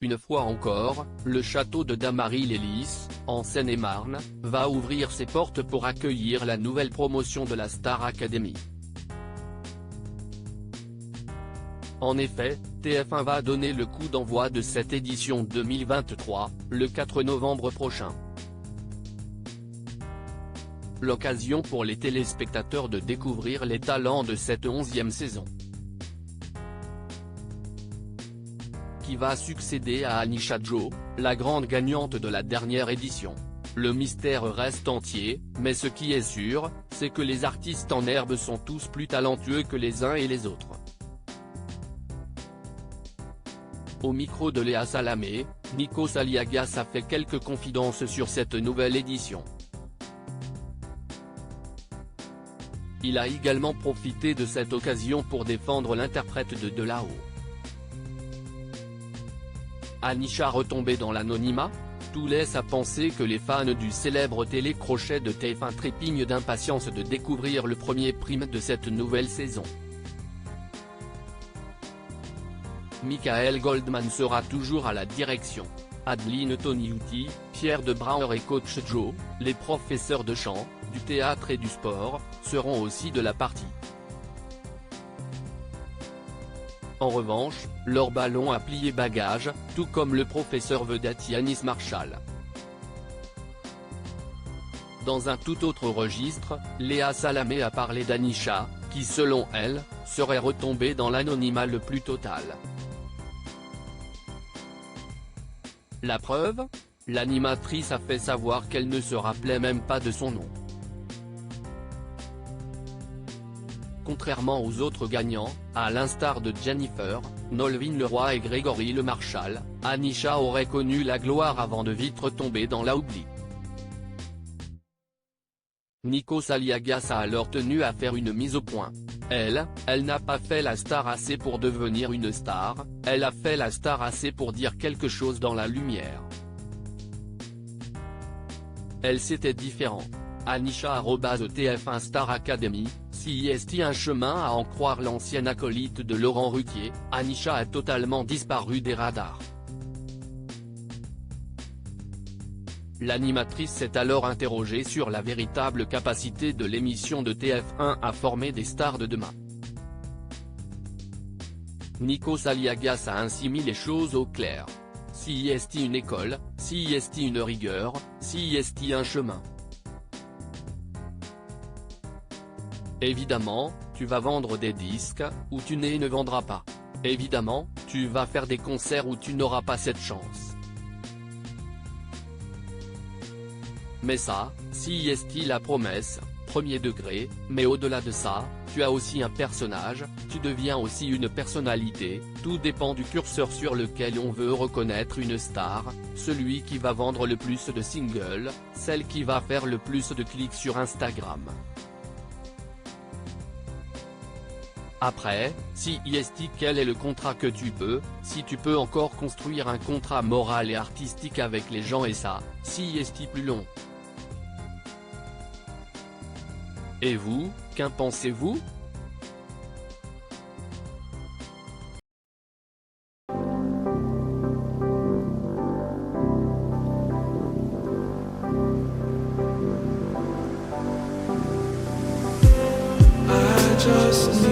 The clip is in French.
Une fois encore, le château de Damary-lès-Lys, en Seine-et-Marne, va ouvrir ses portes pour accueillir la nouvelle promotion de la Star Academy. En effet, TF1 va donner le coup d'envoi de cette édition 2023, le 4 novembre prochain. L'occasion pour les téléspectateurs de découvrir les talents de cette 11e saison, qui va succéder à Anisha Joe, la grande gagnante de la dernière édition. Le mystère reste entier, mais ce qui est sûr, c'est que les artistes en herbe sont tous plus talentueux que les uns et les autres. Au micro de Léa Salamé, Nikos Aliagas a fait quelques confidences sur cette nouvelle édition. Il a également profité de cette occasion pour défendre l'interprète de là-haut. Anisha retombée dans l'anonymat? Tout laisse à penser que les fans du célèbre télécrochet de TF1 trépignent d'impatience de découvrir le premier prime de cette nouvelle saison. Michael Goldman sera toujours à la direction. Adeline Toniutti, Pierre de Brouwer et Coach Joe, les professeurs de chant, du théâtre et du sport, seront aussi de la partie. En revanche, leur ballon a plié bagage, tout comme le professeur vedette Yanis Marshall. Dans un tout autre registre, Léa Salamé a parlé d'Anisha, qui selon elle, serait retombée dans l'anonymat le plus total. La preuve ? L'animatrice a fait savoir qu'elle ne se rappelait même pas de son nom. Contrairement aux autres gagnants, à l'instar de Jennifer, Nolwenn Leroy et Grégory Le Marchal, Anisha aurait connu la gloire avant de vite retomber dans l'oubli. Nikos Aliagas a alors tenu à faire une mise au point. Elle n'a pas fait la star assez pour devenir une star, elle a fait la star assez pour dire quelque chose dans la lumière. Elle c'était différent. Anisha @TF1 Star Academy, CIST un chemin à en croire l'ancienne acolyte de Laurent Ruquier, Anisha a totalement disparu des radars. L'animatrice s'est alors interrogée sur la véritable capacité de l'émission de TF1 à former des stars de demain. Nikos Aliagas a ainsi mis les choses au clair. CIST une école, CIST une rigueur, CIST un chemin. Évidemment, tu vas vendre des disques, ou tu ne vendras pas. Évidemment, tu vas faire des concerts où tu n'auras pas cette chance. Mais ça, CIST la promesse, premier degré, mais au-delà de ça, tu as aussi un personnage, tu deviens aussi une personnalité, tout dépend du curseur sur lequel on veut reconnaître une star, celui qui va vendre le plus de singles, celle qui va faire le plus de clics sur Instagram. Après, CIST quel est le contrat que tu peux, si tu peux encore construire un contrat moral et artistique avec les gens et ça, CIST plus long. Et vous, qu'en pensez-vous ? Just